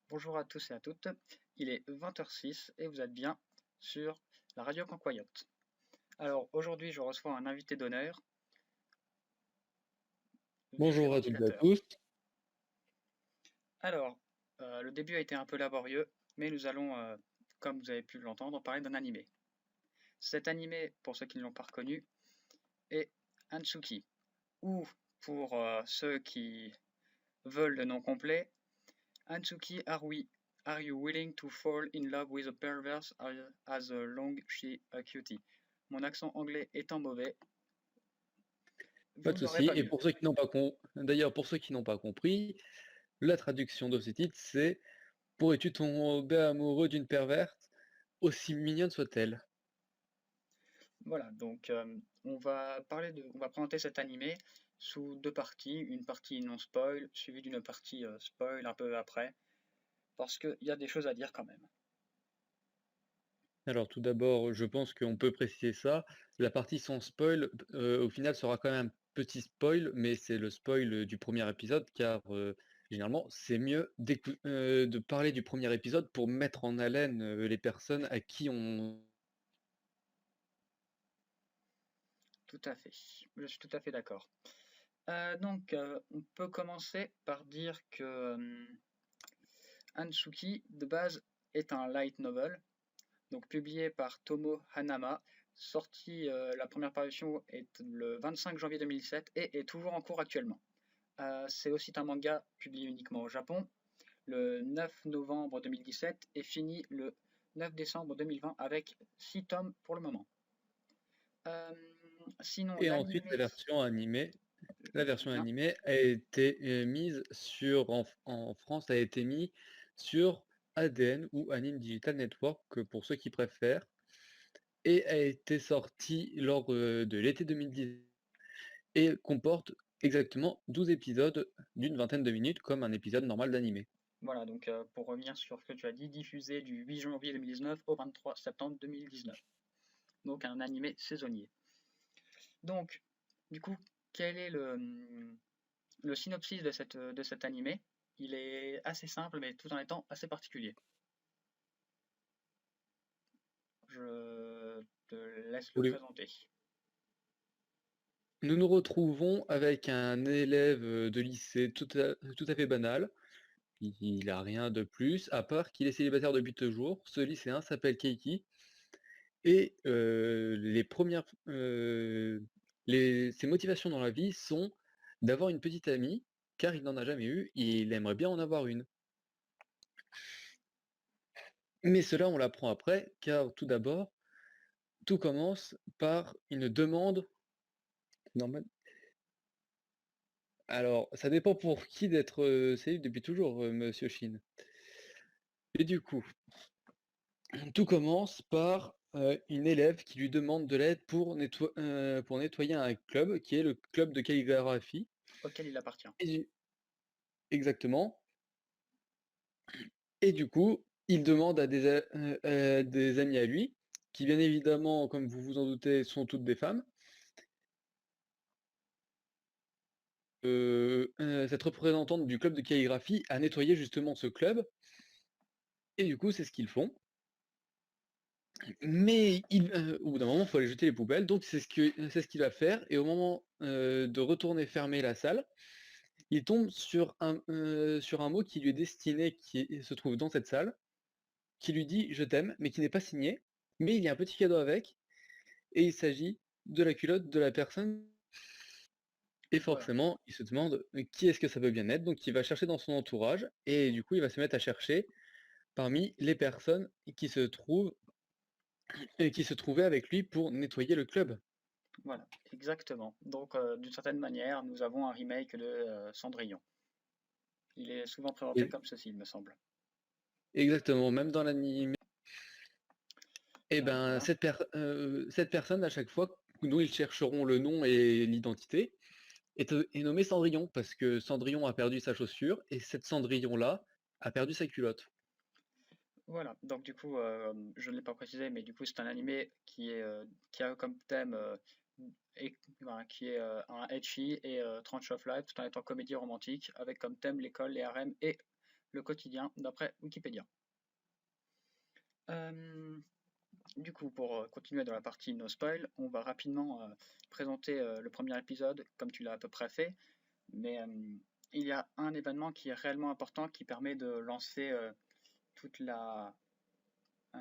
Bonjour à tous et à toutes, il est 20h06 et vous êtes bien sur la radio Cancoyote. Alors aujourd'hui je reçois un invité d'honneur, Vive les Bonjour à toutes et à ventilateurs. tous. Alors, le début a été un peu laborieux, mais nous allons, comme vous avez pu l'entendre, parler d'un animé. Cet animé, pour ceux qui ne l'ont pas reconnu, est Antsuki, ou pour ceux qui veulent le nom complet, Antsuki are you willing to fall in love with a perverse as long she a cutie? Mon accent anglais étant mauvais, Pas vous de n'aurez souci. pas Et mieux. pour ceux qui n'ont pas d'ailleurs, pour ceux qui n'ont pas compris, la traduction de ce titre, c'est pourrais-tu tomber amoureux d'une perverte, aussi mignonne soit-elle? Voilà, donc on va présenter cet animé sous deux parties, une partie non spoil, suivie d'une partie spoil un peu après, parce qu'il y a des choses à dire quand même. Alors tout d'abord, je pense qu'on peut préciser ça. La partie sans spoil, au final, sera quand même un petit spoil, mais c'est le spoil du premier épisode, car généralement, c'est mieux de parler du premier épisode pour mettre en haleine les personnes à qui on... Tout à fait, je suis tout à fait d'accord. On peut commencer par dire que Antsuki, de base, est un light novel, donc publié par Tomo Hanama, sorti, la première parution est le 25 janvier 2007 et est toujours en cours actuellement. C'est aussi un manga publié uniquement au Japon, le 9 novembre 2017 et fini le 9 décembre 2020 avec 6 tomes pour le moment. Euh, Sinon, Et ensuite, l'animé, la je veux version bien. animée a été mise sur, en France, a été mise sur ADN ou Anime Digital Network, pour ceux qui préfèrent, et a été sortie lors de l'été 2010 et comporte exactement 12 épisodes d'une vingtaine de minutes, comme un épisode normal d'animé. Voilà, donc pour revenir sur ce que tu as dit, diffusé du 8 janvier 2019 au 23 septembre 2019. Donc un animé saisonnier. Donc, du coup, quel est le synopsis de cet animé? Il est assez simple, mais tout en étant assez particulier. Je te laisse le Voulez- présenter. Nous nous retrouvons avec un élève de lycée tout à fait banal. Il n'a rien de plus, à part qu'il est célibataire depuis toujours. Ce lycéen s'appelle Keiki. Et ses motivations dans la vie sont d'avoir une petite amie, car il n'en a jamais eu, et il aimerait bien en avoir une. Mais cela, on l'apprend après, car tout d'abord, tout commence par une demande normale. Alors, ça dépend pour qui d'être célib depuis toujours, Monsieur Shin. Et du coup, tout commence par une élève qui lui demande de l'aide pour nettoyer un club, qui est le club de calligraphie. Auquel il appartient. Et exactement. Et du coup, il demande à des amis à lui, qui bien évidemment, comme vous vous en doutez, sont toutes des femmes, cette représentante du club de calligraphie a nettoyé justement ce club, et du coup, c'est ce qu'ils font. Mais au bout d'un moment, il faut aller jeter les poubelles, donc c'est ce qu'il va faire, et au moment de retourner fermer la salle, il tombe sur un mot qui lui est destiné, se trouve dans cette salle, qui lui dit «Je t'aime», mais qui n'est pas signé, mais il y a un petit cadeau avec, et il s'agit de la culotte de la personne, et Voilà. forcément, il se demande qui est-ce que ça peut bien être, donc il va chercher dans son entourage, et du coup, il va se mettre à chercher parmi les personnes qui se trouvaient avec lui pour nettoyer le club. Voilà, exactement. Donc, d'une certaine manière, nous avons un remake de Cendrillon. Il est souvent présenté Et comme ceci, il me semble. exactement, même dans l'anime, et ben Voilà. cette personne, à chaque fois, dont ils chercheront le nom et l'identité, est nommée Cendrillon, parce que Cendrillon a perdu sa chaussure, et cette Cendrillon-là a perdu sa culotte. Voilà. Donc, du coup, je ne l'ai pas précisé, mais du coup, c'est un animé qui a comme thème voilà, qui est un ecchi et tranche of life, tout en étant comédie romantique, avec comme thème l'école, les harems et le quotidien d'après Wikipédia. Du coup, pour continuer dans la partie no spoil, on va rapidement présenter le premier épisode comme tu l'as à peu près fait, mais il y a un événement qui est réellement important qui permet de lancer toute la euh,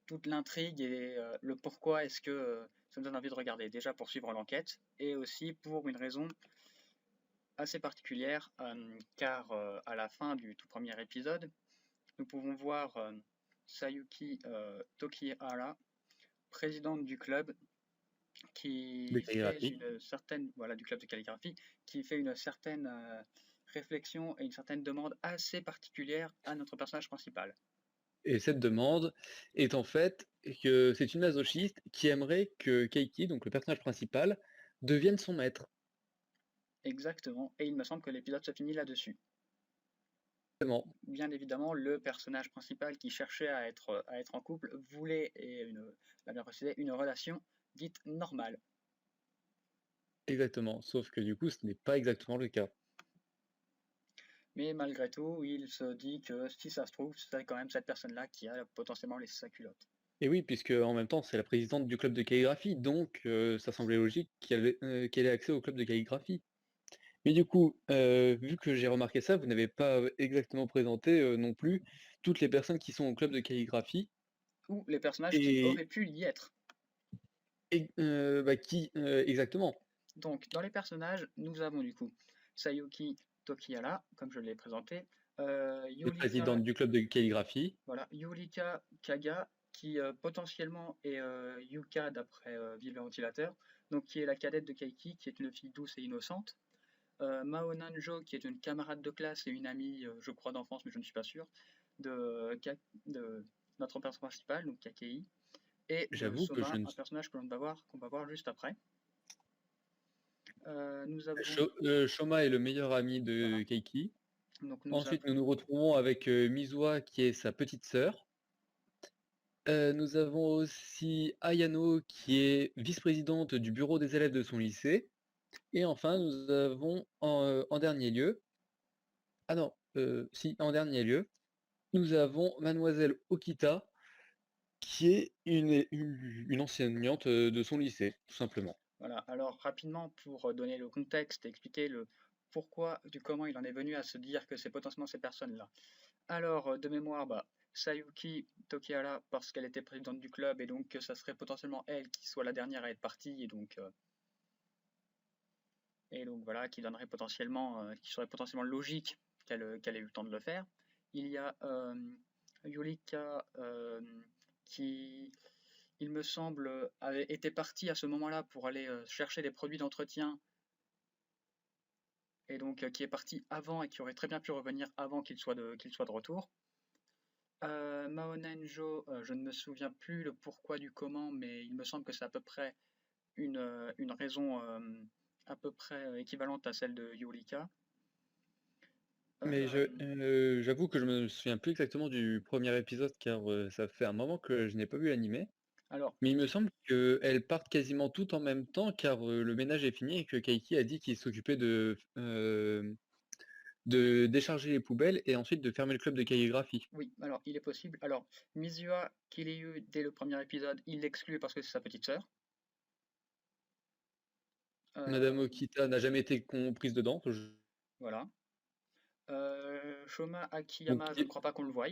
toute l'intrigue et le pourquoi est-ce que ça nous donne envie de regarder. Déjà pour suivre l'enquête et aussi pour une raison assez particulière, car à la fin du tout premier épisode, nous pouvons voir Sayuki Tokihara, présidente du club, De qui fait calligraphie. une certaine, voilà, du club de calligraphie, qui fait une certaine réflexion et une certaine demande assez particulière à notre personnage principal. Et cette demande est en fait que c'est une masochiste qui aimerait que Keiki, donc le personnage principal, devienne son maître. Exactement, et il me semble que l'épisode se finit là-dessus. Exactement. Bien évidemment, le personnage principal qui cherchait à être en couple voulait, et l'a bien précisé, une relation dite normale. Exactement. Sauf que du coup, ce n'est pas exactement le cas. Mais malgré tout, il se dit que si ça se trouve, c'est quand même cette personne-là qui a potentiellement laissé sa culotte. Et oui, puisque en même temps, c'est la présidente du club de calligraphie, donc ça semblait logique qu'elle ait accès au club de calligraphie. Mais du coup, vu que j'ai remarqué ça, vous n'avez pas exactement présenté non plus toutes les personnes qui sont au club de calligraphie Ou les personnages qui et, auraient pu y être. qui exactement. Donc, dans les personnages, nous avons du coup Sayuki Tokihara, comme je l'ai présenté, Le président du club de calligraphie. voilà, Yurika Kaga, qui potentiellement est Yuka d'après Vive le Ventilateur, donc qui est la cadette de Keiki, qui est une fille douce et innocente. Mao Nanjo, qui est une camarade de classe et une amie, je crois, d'enfance, mais je ne suis pas sûr, de notre personnage principal, donc Kakei, et de J'avoue que je Soma, ne... un personnage qu'on va voir juste après. Nous avons, Shoma est le meilleur ami voilà, de Keiki. donc nous Ensuite, nous avons, nous retrouvons avec Mizuha, qui est sa petite sœur. Nous avons aussi Ayano, qui est vice-présidente du bureau des élèves de son lycée. Et enfin, nous avons en dernier lieu, ah non, si, en dernier lieu, nous avons Mademoiselle Okita, qui est une enseignante de son lycée, tout simplement. voilà, alors rapidement pour donner le contexte et expliquer le pourquoi du comment il en est venu à se dire que c'est potentiellement ces personnes-là. Alors, de mémoire, bah, Sayuki Tokihara, parce qu'elle était présidente du club, et donc que ça serait potentiellement elle qui soit la dernière à être partie, et donc voilà, qui donnerait potentiellement, qui serait potentiellement logique qu'elle ait eu le temps de le faire. Il y a Yulika qui, il me semble, avait été partie à ce moment-là pour aller chercher des produits d'entretien, et donc qui est partie avant et qui aurait très bien pu revenir avant qu'il soit de retour. Mahonenjo, je ne me souviens plus le pourquoi du comment, mais il me semble que c'est à peu près une raison à peu près équivalente à celle de Yulika. Mais Euh, j'avoue que je me souviens plus exactement du premier épisode, car ça fait un moment que je n'ai pas vu l'animé. alors, Mais il me semble qu'elles partent quasiment toutes en même temps, car le ménage est fini et que Kaiki a dit qu'il s'occupait de décharger les poubelles et ensuite de fermer le club de calligraphie. oui, alors il est possible. Alors, Mizuha, qu'il ait eu dès le premier épisode, il l'exclut parce que c'est sa petite sœur. Madame Euh, Okita n'a jamais été comprise dedans. voilà. Shoma Donc, Akiyama, je ne crois pas qu'on le voie.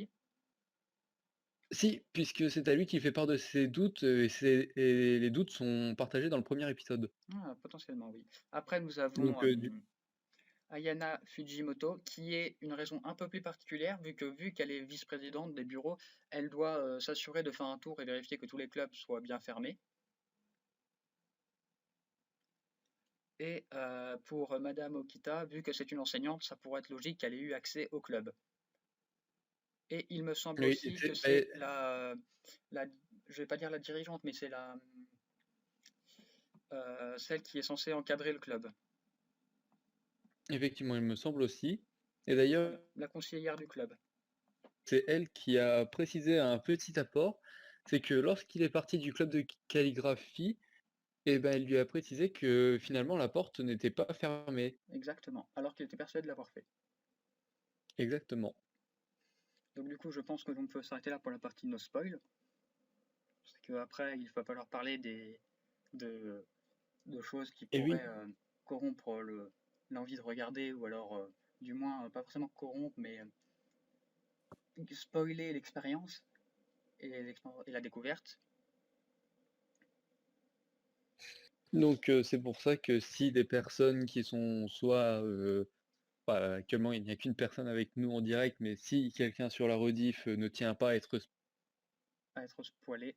si, puisque c'est à lui qui fait part de ses doutes, et les doutes sont partagés dans le premier épisode. Ah, potentiellement, oui. Après, nous avons Donc, Ayana Fujimoto, qui est une raison un peu plus particulière, vu qu'elle est vice-présidente des bureaux, elle doit s'assurer de faire un tour et vérifier que tous les clubs soient bien fermés. Et pour Madame Okita, vu que c'est une enseignante, ça pourrait être logique qu'elle ait eu accès au club. Et il me semble oui, aussi que c'est je vais pas dire la dirigeante, mais c'est celle qui est censée encadrer le club. effectivement, il me semble aussi. Et d'ailleurs, Voilà, la conseillère du club. c'est elle qui a précisé un petit apport, c'est que lorsqu'il est parti du club de calligraphie, eh ben, elle lui a précisé que finalement la porte n'était pas fermée. Exactement, alors qu'il était persuadé de l'avoir fait. Exactement. Donc du coup, je pense que l'on peut s'arrêter là pour la partie no spoil. Parce qu'après, il va falloir parler de, de choses qui Et oui, pourraient corrompre l'envie de regarder, ou alors du moins, pas forcément corrompre, mais spoiler l'expérience et la découverte. donc c'est pour ça que si des personnes qui sont soit, actuellement il n'y a qu'une personne avec nous en direct, mais si quelqu'un sur la rediff ne tient pas à être À être spoilé,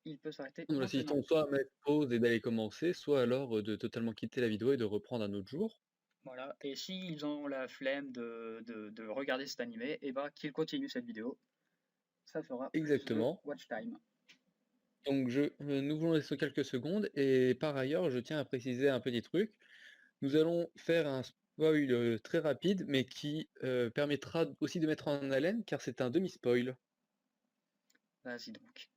il peut s'arrêter nous maintenant. l'assistons soit à mettre pause et d'aller commencer, soit alors de totalement quitter la vidéo et de reprendre un autre jour. Voilà, et s'ils ont la flemme de regarder cet animé, et bah qu'ils continuent cette vidéo, ça fera plus de Exactement. watch time. Donc nous vous laissons quelques secondes et par ailleurs, je tiens à préciser un petit truc. Nous allons faire un spoil très rapide, mais qui permettra aussi de mettre en haleine, car c'est un demi-spoil. Vas-y donc.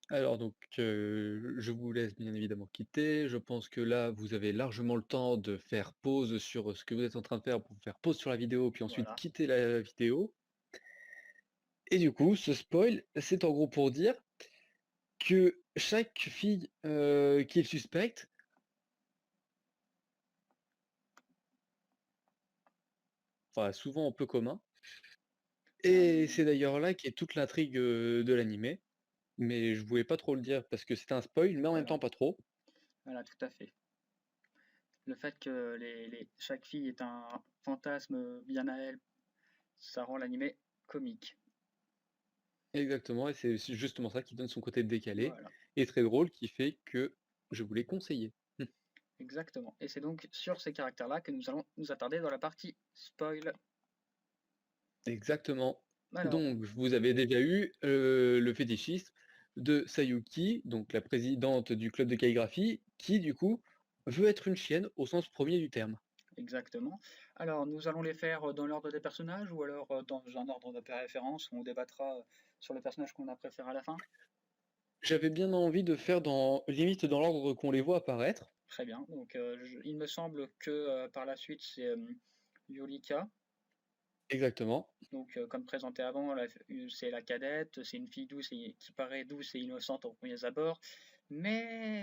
Alors donc, je vous laisse bien évidemment quitter. Je pense que là, vous avez largement le temps de faire pause sur ce que vous êtes en train de faire pour faire pause sur la vidéo, puis ensuite Voilà, quitter la vidéo. Et du coup, ce spoil, c'est en gros pour dire que chaque fille qui est suspecte, enfin souvent en peu commun, et euh, c'est d'ailleurs là qu'est toute l'intrigue de l'animé, mais je voulais pas trop le dire parce que c'est un spoil, mais en même voilà, temps pas trop. voilà, tout à fait. Le fait que chaque fille est un fantasme bien à elle, ça rend l'animé comique. Exactement, et c'est justement ça qui donne son côté décalé Voilà, et très drôle qui fait que je voulais conseiller. exactement. Et c'est donc sur ces caractères-là que nous allons nous attarder dans la partie spoil. Exactement. Alors, Donc, vous avez déjà eu le fétichisme de Sayuki, donc la présidente du club de calligraphie, qui du coup veut être une chienne au sens premier du terme. exactement. Alors, nous allons les faire dans l'ordre des personnages ou alors dans un ordre de préférence où on débattra sur le personnage qu'on a préféré à la fin. J'avais bien envie de faire limite dans l'ordre qu'on les voit apparaître. Très bien. Donc, il me semble que par la suite, c'est Yolika. Exactement. Donc, comme présenté avant, c'est la cadette, c'est une fille douce et qui paraît douce et innocente au premier abord, Je... mais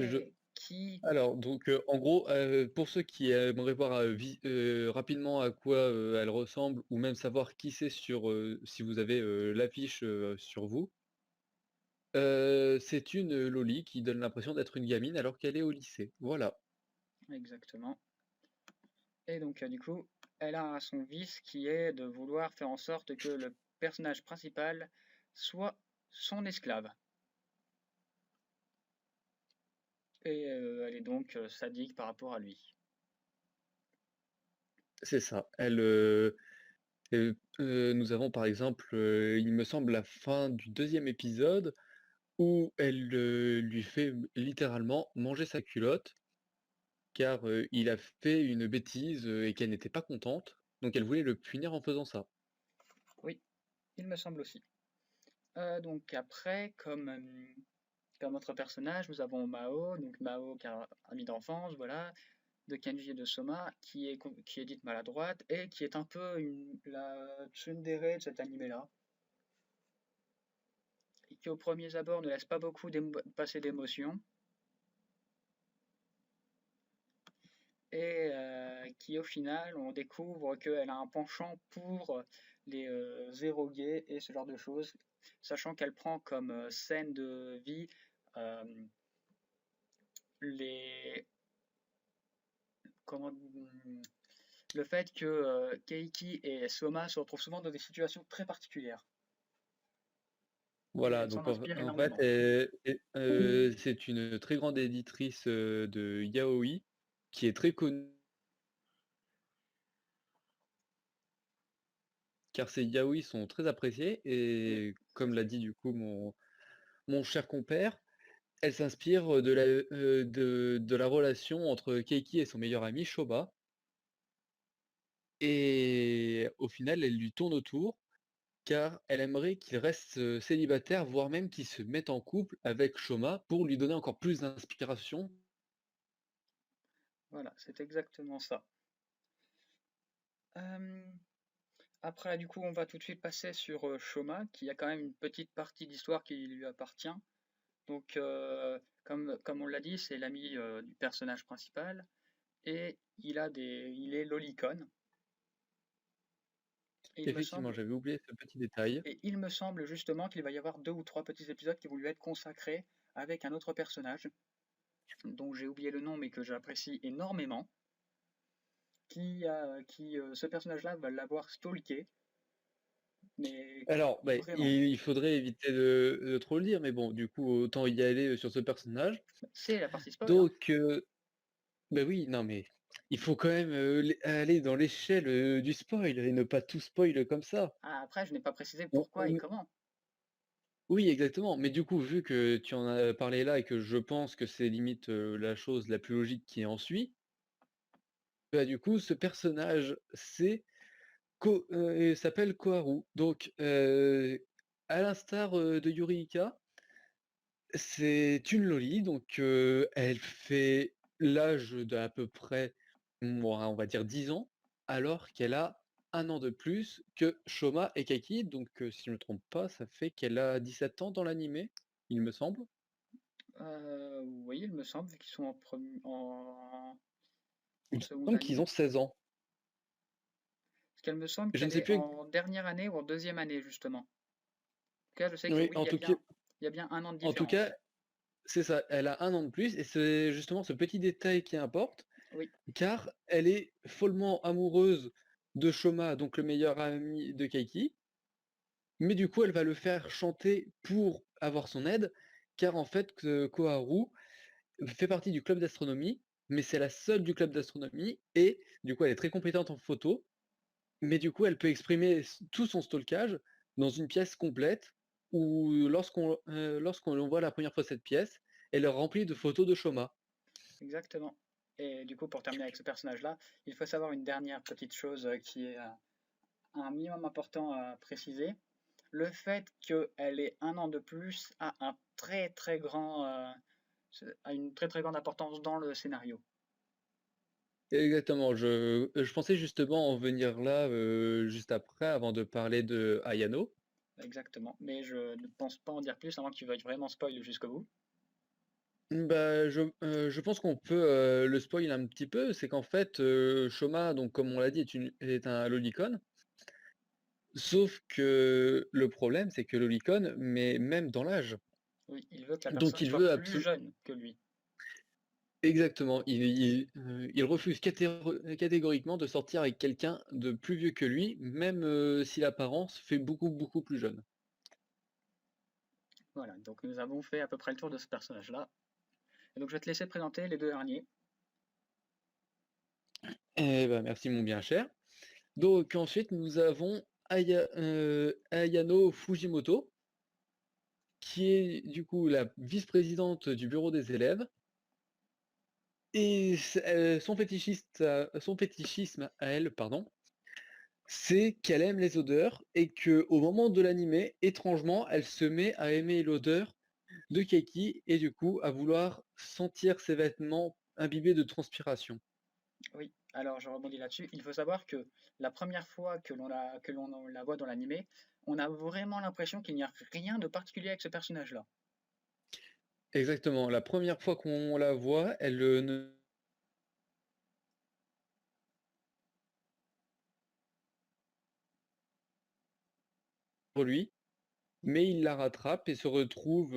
qui, Alors, donc, en gros, pour ceux qui aimeraient voir rapidement à quoi elle ressemble, ou même savoir qui c'est si vous avez l'affiche sur vous, c'est une loli qui donne l'impression d'être une gamine alors qu'elle est au lycée. Voilà. exactement. Et donc, du coup, elle a son vice qui est de vouloir faire en sorte que le personnage principal soit son esclave. Et elle est donc sadique par rapport à lui. C'est ça. Nous avons par exemple, il me semble, la fin du deuxième épisode où elle lui fait littéralement manger sa culotte car il a fait une bêtise et qu'elle n'était pas contente. Donc elle voulait le punir en faisant ça. Oui, il me semble aussi. Donc après, comme autre personnage, nous avons Mao, donc Mao, ami d'enfance, voilà, de Kenji et de Soma, qui est dite maladroite et qui est un peu la tsundere de cet animé-là, et qui au premier abord ne laisse pas beaucoup passer d'émotions, et qui au final, on découvre qu'elle a un penchant pour les érogués et ce genre de choses, sachant qu'elle prend comme scène de vie euh, les comment le fait que Keiki et Soma se retrouvent souvent dans des situations très particulières. Et Voilà, elle s'en donc inspire en fait, énormément. c'est une très grande éditrice de yaoi qui est très connue car ces yaoi sont très appréciés Oui, et tout à comme l'a fait. dit du coup mon cher compère, elle s'inspire de la relation entre Keiki et son meilleur ami Shoba et au final elle lui tourne autour car elle aimerait qu'il reste célibataire, voire même qu'il se mette en couple avec Shoma pour lui donner encore plus d'inspiration. Voilà, c'est exactement ça. Euh, Après, du coup, on va tout de suite passer sur Shoma, qui a quand même une petite partie d'histoire qui lui appartient. Donc, comme on l'a dit, c'est l'ami du personnage principal, et il est lolicon. Et il me Effectivement, semble, j'avais oublié ce petit détail. et il me semble justement qu'il va y avoir 2 ou 3 petits épisodes qui vont lui être consacrés avec un autre personnage, dont j'ai oublié le nom, mais que j'apprécie énormément, ce personnage-là va l'avoir stalké, mais Alors, bah, vraiment. il faudrait éviter de trop le dire, mais bon, du coup, autant y aller sur ce personnage. C'est la partie spoil, hein. Donc, bah oui, non, mais il faut quand même aller dans l'échelle du spoil et ne pas tout spoil comme ça. Ah, après, je n'ai pas précisé On- pourquoi et on- comment. Oui, exactement. Mais du coup, vu que tu en as parlé là et que je pense que c'est limite la chose la plus logique qui en suit, bah du coup, ce personnage, il s'appelle Koharu. Donc, à l'instar de Yurika, c'est une loli, donc elle fait l'âge d'à peu près, on va dire 10 ans, alors qu'elle a 1 an de plus que Shoma et Kaki. Donc, si je ne me trompe pas, ça fait qu'elle a 17 ans dans l'animé, il me semble. Oui, il me semble, vu qu'ils sont en Il me seconde semble qu'ils année. ont 16 ans. Parce qu'elle me semble Je ne qu'elle sais est plus. en dernière année ou en deuxième année, justement. En tout cas, je sais que Oui, oui, il y a bien 1 an de en tout cas, différence. c'est ça. Elle a 1 an de plus et c'est justement ce petit détail qui importe, Oui, car elle est follement amoureuse de Shoma, donc le meilleur ami de Kaiki. Mais du coup, elle va le faire chanter pour avoir son aide, car en fait, Koharu fait partie du club d'astronomie, mais c'est la seule du club d'astronomie, et du coup, elle est très compétente en photo, mais du coup, elle peut exprimer tout son stalkage dans une pièce complète, où lorsqu'on voit la première fois cette pièce, elle est remplie de photos de Shoma. exactement. Et du coup, pour terminer avec ce personnage-là, il faut savoir une dernière petite chose qui est un minimum important à préciser. Le fait qu'elle ait 1 an de plus a une très très grande importance dans le scénario. Exactement, je pensais justement en venir là juste après, avant de parler de Ayano. Exactement. Mais je ne pense pas en dire plus, à moins que tu veuilles vraiment spoil jusqu'au bout. Bah, je pense qu'on peut le spoil un petit peu. C'est qu'en fait, Shoma, donc comme on l'a dit, est un lolicon. Sauf que le problème, c'est que lolicon, mais même dans l'âge. Oui, il veut que la Donc personne il soit veut plus absolument. jeune que lui. Exactement. Il refuse catégoriquement de sortir avec quelqu'un de plus vieux que lui, même si l'apparence fait beaucoup, beaucoup plus jeune. Voilà, donc nous avons fait à peu près le tour de ce personnage-là. Et donc je vais te laisser présenter les 2 derniers. Eh ben, merci mon bien cher. Donc ensuite, nous avons Ayano Fujimoto, qui est du coup la vice-présidente du bureau des élèves. Et son fétichisme à elle, pardon, c'est qu'elle aime les odeurs et que au moment de l'animé, étrangement, elle se met à aimer l'odeur de Keiki et du coup à vouloir sentir ses vêtements imbibés de transpiration. Oui, alors je rebondis là-dessus. Il faut savoir que la première fois que l'on la voit dans l'animé, on a vraiment l'impression qu'il n'y a rien de particulier avec ce personnage-là. Exactement. La première fois qu'on la voit, elle ne pour lui, mais il la rattrape et se retrouve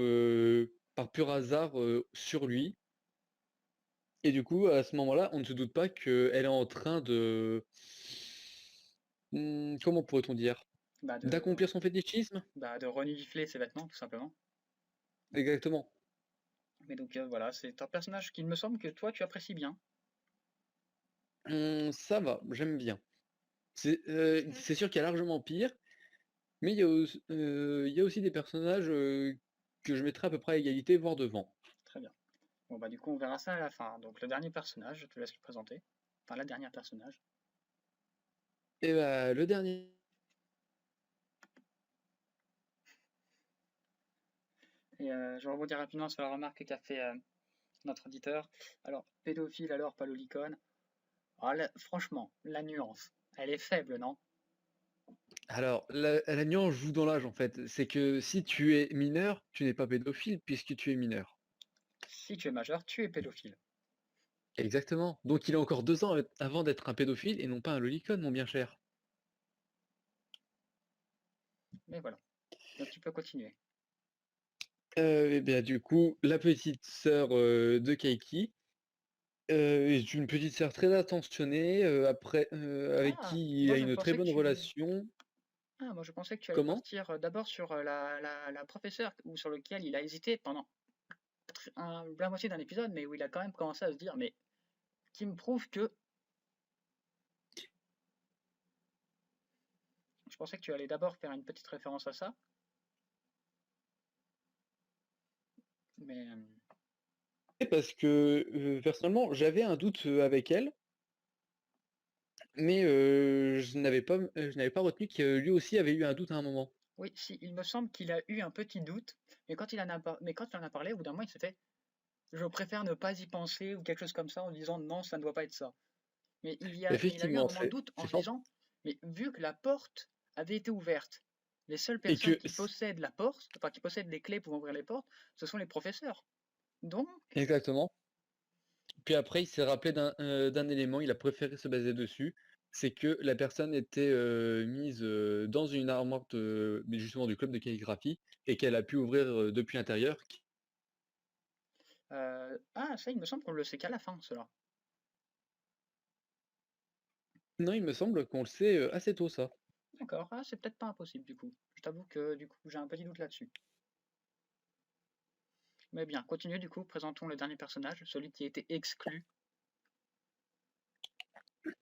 par pur hasard sur lui. Et du coup, à ce moment-là, on ne se doute pas qu'elle est en train de... comment pourrait-on dire? Bah de, D'accomplir son fétichisme? de renifler ses vêtements, tout simplement. Exactement. Mais donc voilà, c'est un personnage qu'il me semble que toi tu apprécies bien. Ça va, j'aime bien. C'est sûr qu'il y a largement pire, mais il y a aussi des personnages que je mettrais à peu près à égalité, voire devant. Très bien. Bon bah du coup on verra ça à la fin. Donc le dernier personnage, je te laisse le présenter. Enfin la dernière personnage. Et bah, le dernier... Et je rebondis rapidement sur la remarque qu'a fait notre auditeur. Alors, pédophile alors, pas lolicone. Ah, franchement, la nuance, elle est faible, non? Alors, la nuance joue dans l'âge en fait. C'est que si tu es mineur, tu n'es pas pédophile puisque tu es mineur. Si tu es majeur, tu es pédophile. Exactement. Donc il a encore 2 ans avant d'être un pédophile et non pas un lolicon, mon bien cher. Mais voilà. Donc tu peux continuer. Et bien du coup, la petite sœur de Keiki est une petite sœur très attentionnée, avec Ah, qui il moi a je une très pensais que bonne tu... relation. Ah, moi je pensais que tu allais Comment? partir d'abord sur la professeure, ou sur lequel il a hésité pendant la moitié d'un épisode, mais où il a quand même commencé à se dire, mais qui me prouve que... Je pensais que tu allais d'abord faire une petite référence à ça, mais... Parce que, personnellement, j'avais un doute, avec elle, mais je n'avais pas retenu que lui aussi avait eu un doute à un moment. Oui, si, il me semble qu'il a eu un petit doute, mais quand il en a parlé, au bout d'un moment, il s'est fait, je préfère ne pas y penser, ou quelque chose comme ça, en disant, non, ça ne doit pas être ça. Mais il a eu un Effectivement, moment de doute en c'est se fort disant, mais vu que la porte avait été ouverte, les seules et personnes que qui possèdent la porte, enfin qui possèdent les clés pour ouvrir les portes, ce sont les professeurs. Donc, exactement. Puis après, il s'est rappelé d'un élément, il a préféré se baser dessus, c'est que la personne était, mise, dans une armoire mais justement du club de calligraphie et qu'elle a pu ouvrir, depuis l'intérieur. ah, ça, il me semble qu'on le sait qu'à la fin, cela. Non, il me semble qu'on le sait, assez tôt ça. D'accord, ah, c'est peut-être pas impossible du coup. Je t'avoue que du coup, j'ai un petit doute là-dessus. Mais bien, continuez du coup, présentons le dernier personnage, celui qui a été exclu.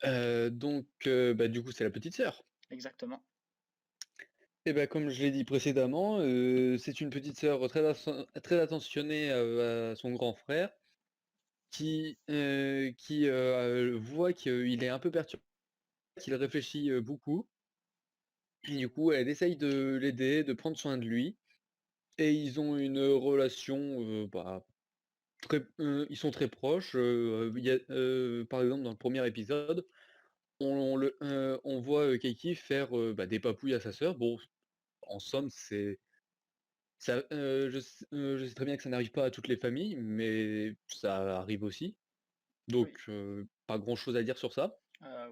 Donc, bah, du coup, c'est la petite sœur. Exactement. Et bah, comme je l'ai dit précédemment, c'est une petite sœur très attentionnée, à son grand frère qui voit qu'il est un peu perturbé, qu'il réfléchit, beaucoup. Et du coup, elle essaye de l'aider, de prendre soin de lui et ils ont une relation, bah, ils sont très proches, il y a, par exemple, dans le premier épisode, on voit, Keiki faire, bah, des papouilles à sa sœur. Bon, en somme, je sais très bien que ça n'arrive pas à toutes les familles, mais ça arrive aussi. Donc, Oui. pas grand-chose à dire sur ça.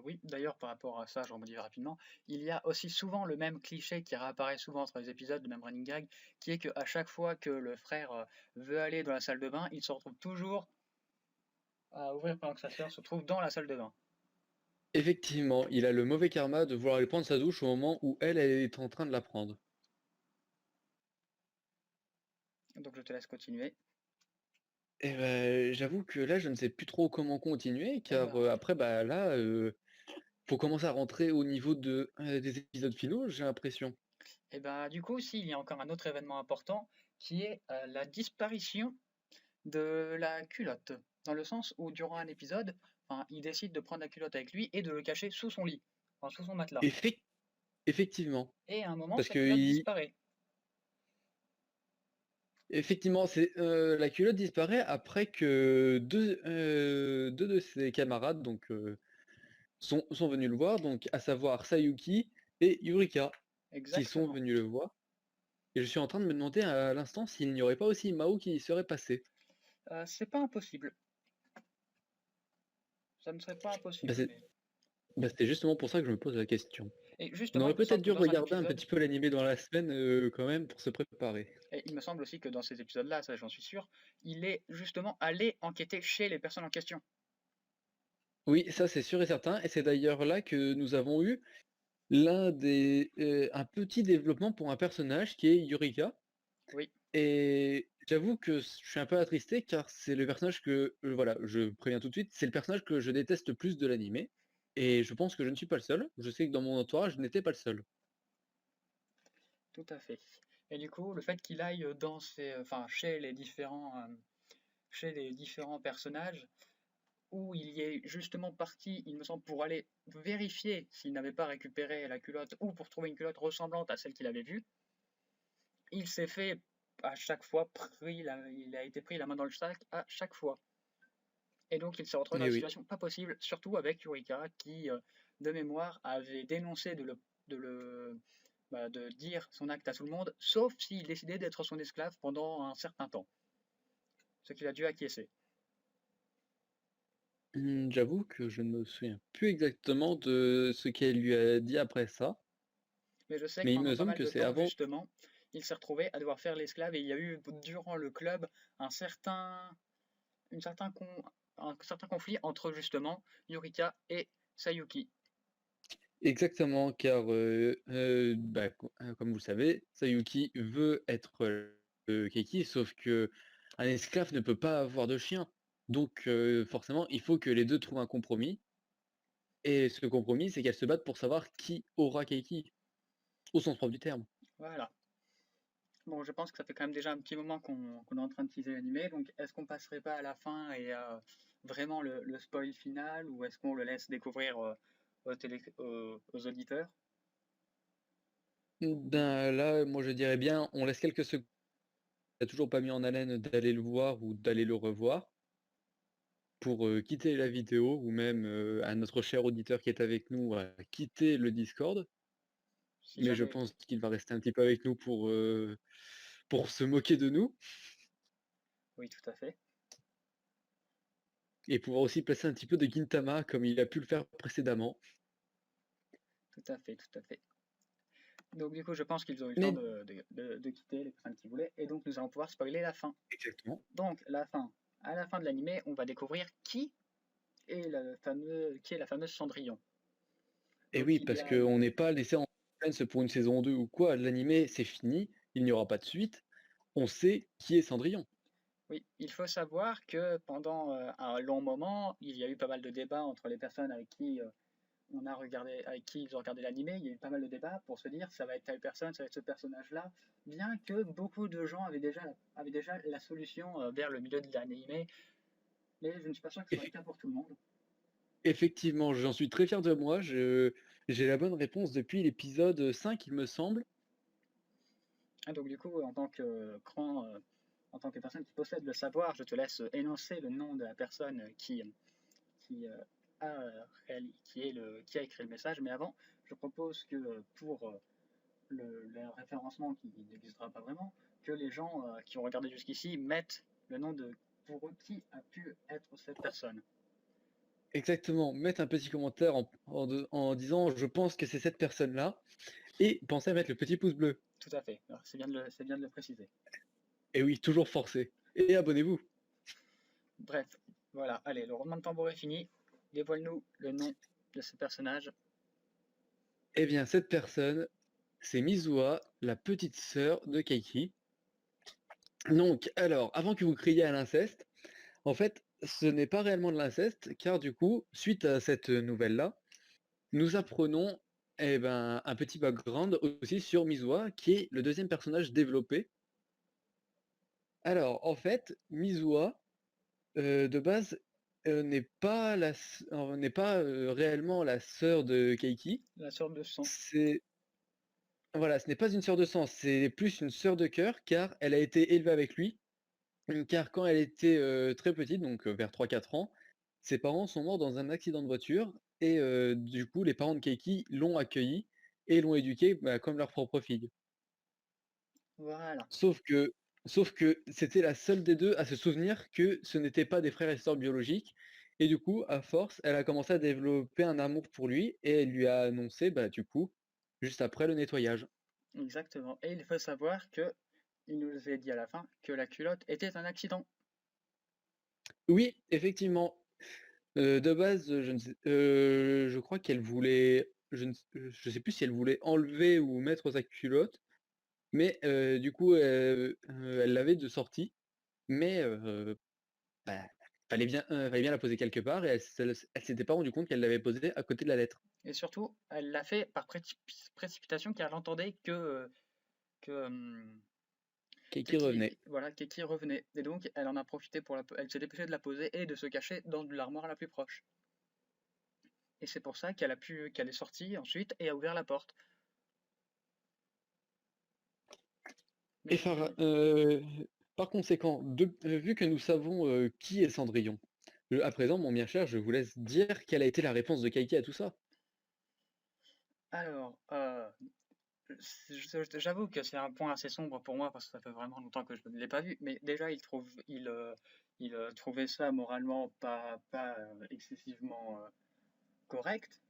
Oui, d'ailleurs, par rapport à ça, je rebondis rapidement. Il y a aussi souvent le même cliché qui réapparaît souvent entre les épisodes, le même running gag, qui est qu'à chaque fois que le frère veut aller dans la salle de bain, il se retrouve toujours à ouvrir pendant que sa sœur se trouve dans la salle de bain. Effectivement, il a le mauvais karma de vouloir aller prendre sa douche au moment où elle est en train de la prendre. Donc je te laisse continuer. Et ben, j'avoue que là, je ne sais plus trop comment continuer, Eh car ben, après, bah là, faut commencer à rentrer au niveau des épisodes finaux, j'ai l'impression. du coup, aussi, il y a encore un autre événement important qui est la disparition de la culotte. Dans le sens où, durant un épisode, enfin, il décide de prendre la culotte avec lui et de le cacher sous son lit, enfin, sous son matelas. Effec- Effectivement. Et à un moment, Parce sa que culotte disparaît. effectivement, la culotte disparaît après que deux de ses camarades sont venus le voir, donc à savoir Sayuki et Yurika, qui sont Exactement. venus le voir. Et je suis en train de me demander à l'instant s'il n'y aurait pas aussi Mao qui y serait passé. C'est pas impossible. Ça ne serait pas Bah, impossible, c'est- mais... bah, c'était justement pour ça que je me pose la question. Et On justement, aurait il me peut-être semble que dû dans un regarder un épisode, petit peu l'animé dans la semaine quand même pour se préparer. et il me semble aussi que dans ces épisodes-là, ça j'en suis sûr, il est justement allé enquêter chez les personnes en question. Oui, ça c'est sûr et certain, et c'est d'ailleurs là que nous avons eu un petit développement pour un personnage qui est Yurika. Oui, Et j'avoue que je suis un peu attristé car c'est le personnage que, voilà, je préviens tout de suite, c'est le personnage que je déteste le plus de l'animé. Et je pense que je ne suis pas le seul. Je sais que dans mon entourage, je n'étais pas le seul. tout à fait. Et du coup, le fait qu'il aille enfin, chez les différents personnages, où il y est justement parti, il me semble, pour aller vérifier s'il n'avait pas récupéré la culotte ou pour trouver une culotte ressemblante à celle qu'il avait vue, il s'est fait à chaque fois il a été pris la main dans le sac à chaque fois. Et donc il s'est retrouvé dans Et une oui, situation pas possible, surtout avec Yurika qui, de mémoire, avait dénoncé de dire son acte à tout le monde, sauf s'il décidait d'être son esclave pendant un certain temps, ce qu'il a dû acquiescer. J'avoue que je ne me souviens plus exactement de ce qu'elle lui a dit après ça, Mais je sais que mais il pendant me pas semble mal que de c'est temps, avant. justement, il s'est retrouvé à devoir faire l'esclave et il y a eu durant le club un certain, une certain un certain conflit entre justement Yurika et Sayuki. Exactement, car comme vous le savez, Sayuki veut être Keiki, sauf que un esclave ne peut pas avoir de chien. Donc forcément, il faut que les deux trouvent un compromis. Et ce compromis, c'est qu'elles se battent pour savoir qui aura Keiki, au sens propre du terme. Voilà. Bon, je pense que ça fait quand même déjà un petit moment qu'on est en train de teaser l'animé, donc est-ce qu'on passerait pas à la fin et vraiment le spoil final, ou est-ce qu'on le laisse découvrir aux auditeurs? Ben, là, moi je dirais bien, on laisse quelques secondes. T'as toujours pas mis en haleine d'aller le voir ou d'aller le revoir pour quitter la vidéo, ou même à notre cher auditeur qui est avec nous à quitter le Discord. Si Mais je jamais. pense qu'il va rester un petit peu avec nous pour se moquer de nous Oui, tout à fait. et pouvoir aussi placer un petit peu de Gintama comme il a pu le faire précédemment. Tout à fait, tout à fait. Donc du coup, je pense qu'ils ont eu le temps Mais de quitter les personnes qui voulaient, et donc nous allons pouvoir spoiler la fin. exactement. Donc la fin. À la fin de l'animé, on va découvrir qui est la fameuse Cendrillon. Et Donc oui, il y parce a qu'on n'est pas laissé en suspense pour une saison 2 ou quoi. L'animé, c'est fini, il n'y aura pas de suite. On sait qui est Cendrillon. Oui, il faut savoir que pendant un long moment, il y a eu pas mal de débats entre les personnes avec qui ils ont regardé l'animé. Il y a eu pas mal de débats pour se dire ça va être telle personne, ça va être ce personnage-là, bien que beaucoup de gens avaient déjà la solution vers le milieu de l'animé, mais je ne suis pas sûr que ce soit le Effe- cas pour tout le monde. Effectivement, j'en suis très fier de moi. J'ai la bonne réponse depuis l'épisode 5, il me semble. Ah, donc du coup, en tant que personne qui possède le savoir, je te laisse énoncer le nom de la personne qui, qui a écrit le message. Mais avant, je propose que pour le référencement qui n'existera pas vraiment, que les gens qui ont regardé jusqu'ici mettent le nom de pour eux qui a pu être cette personne. Exactement, mettre un petit commentaire en disant je pense que c'est cette personne-là, et pensez à mettre le petit pouce bleu. Tout à fait. C'est bien de le préciser. Et oui, toujours forcé. Et abonnez-vous. Bref, voilà. Allez, le roulement de tambour est fini. Dévoile-nous le nom de ce personnage. Eh bien, cette personne, c'est Mizuha, la petite sœur de Keiki. Donc, alors, avant que vous criez à l'inceste, en fait, ce n'est pas réellement de l'inceste, car du coup, suite à cette nouvelle-là, nous apprenons un petit background aussi sur Mizuha, qui est le deuxième personnage développé. Alors, en fait, Mizuha, de base, n'est pas réellement la sœur de Keiki. La sorte de sang. C'est Voilà, ce n'est pas une sœur de sang, c'est plus une sœur de cœur, car elle a été élevée avec lui. Car quand elle était très petite, donc vers 3-4 ans, ses parents sont morts dans un accident de voiture, et du coup, les parents de Keiki l'ont accueillie et l'ont éduquée comme leur propre fille. Voilà. Sauf que, sauf que c'était la seule des deux à se souvenir que ce n'étaient pas des frères et sœurs biologiques. Et du coup, à force, elle a commencé à développer un amour pour lui, et elle lui a annoncé, du coup, juste après le nettoyage. Exactement. Et il faut savoir que il nous a dit à la fin que la culotte était un accident. Oui, effectivement. De base, je crois qu'elle voulait, je sais plus si elle voulait enlever ou mettre sa culotte, mais du coup, elle l'avait de sortie, mais bah, fallait bien la poser quelque part, et elle s'était pas rendue compte qu'elle l'avait posée à côté de la lettre. Et surtout, elle l'a fait par précipitation car elle entendait que Qui revenait. voilà, Keki revenait. Et donc, elle en a profité elle s'est dépêchée de la poser et de se cacher dans l'armoire la plus proche. Et c'est pour ça qu'elle est sortie ensuite et a ouvert la porte. Mais Et bon, par conséquent, vu que nous savons qui est Cendrillon, à présent, mon bien cher, je vous laisse dire quelle a été la réponse de Kaiki à tout ça. Alors, j'avoue que c'est un point assez sombre pour moi parce que ça fait vraiment longtemps que je ne l'ai pas vu. Mais déjà, il trouvait ça moralement pas excessivement correct.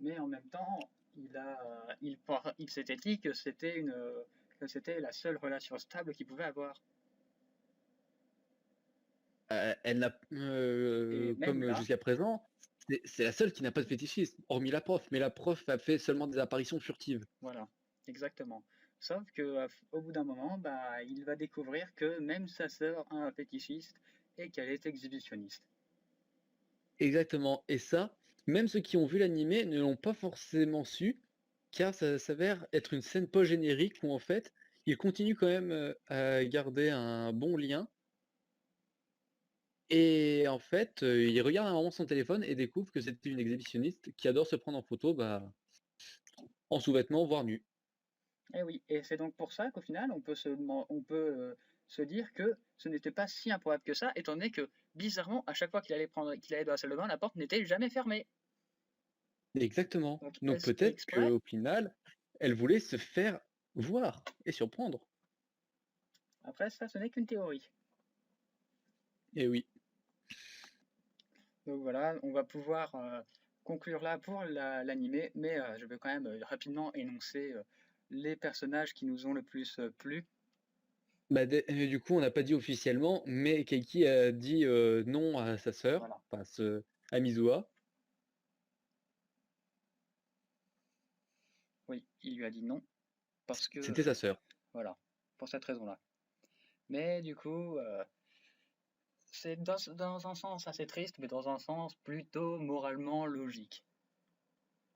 Mais en même temps, il s'était dit que c'était la seule relation stable qu'il pouvait avoir. Elle n'a, Et même comme là, jusqu'à présent, c'est la seule qui n'a pas de fétichisme, hormis la prof, mais la prof a fait seulement des apparitions furtives. voilà, exactement. Sauf que au bout d'un moment, bah, il va découvrir que même sa sœur a un fétichiste et qu'elle est exhibitionniste. Exactement, et ça, même ceux qui ont vu l'animé ne l'ont pas forcément su, car ça s'avère être une scène post-générique où en fait, il continue quand même, à garder un bon lien et en fait, il regarde un moment son téléphone et découvre que c'était une exhibitionniste qui adore se prendre en photo, bah, en sous-vêtements, voire nue. Et oui, et c'est donc pour ça qu'au final, on peut se dire que ce n'était pas si improbable que ça, étant donné que, bizarrement, à chaque fois qu'il allait dans la salle de bain, la porte n'était jamais fermée. Exactement. Donc, Donc est-ce peut-être qu'exprès? qu'au final, elle voulait se faire voir et surprendre. Après, ça, ce n'est qu'une théorie. Et oui. Donc voilà, on va pouvoir conclure là pour l'animé, mais je vais quand même rapidement énoncer les personnages qui nous ont le plus plu. Bah, du coup, on n'a pas dit officiellement, mais Keiki a dit non à sa sœur, Voilà. enfin à Mizuha. Oui, il lui a dit non, parce que, C'était sa sœur. voilà, pour cette raison-là. Mais du coup, c'est dans un sens assez triste, mais dans un sens plutôt moralement logique.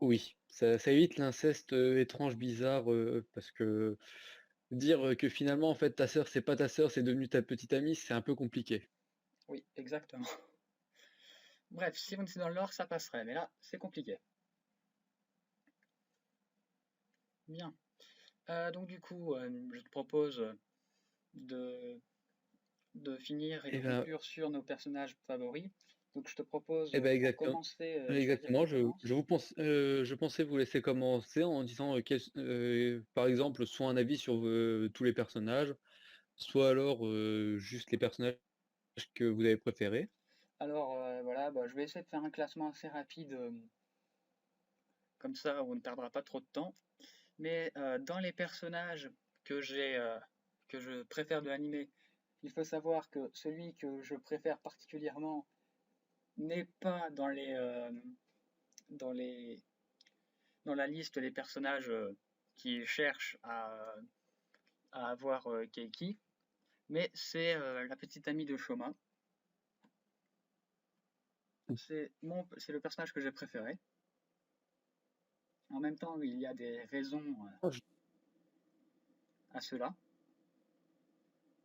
Oui, ça évite l'inceste étrange, bizarre, parce que dire que finalement, en fait, ta sœur, c'est pas ta sœur, c'est devenu ta petite amie, c'est un peu compliqué. Oui, exactement. Bref, si on était dans l'or, ça passerait, mais là, c'est compliqué. Bien. Donc du coup, je te propose de, de finir et de Et ben, conclure sur nos personnages favoris. Donc je te propose, et ben pour exactement. commencer, choisir Exactement, qui commence. je pensais vous laisser commencer en disant, par exemple, soit un avis sur tous les personnages, soit alors juste les personnages que vous avez préférés. Alors voilà, bah, je vais essayer de faire un classement assez rapide, comme ça on ne perdra pas trop de temps. Mais dans les personnages que j'ai, que je préfère de l'anime, il faut savoir que celui que je préfère particulièrement n'est pas dans les, dans la liste des personnages qui cherchent à avoir Keiki, mais c'est la petite amie de Shoma. C'est le personnage que j'ai préféré. En même temps, il y a des raisons Oh, je- à cela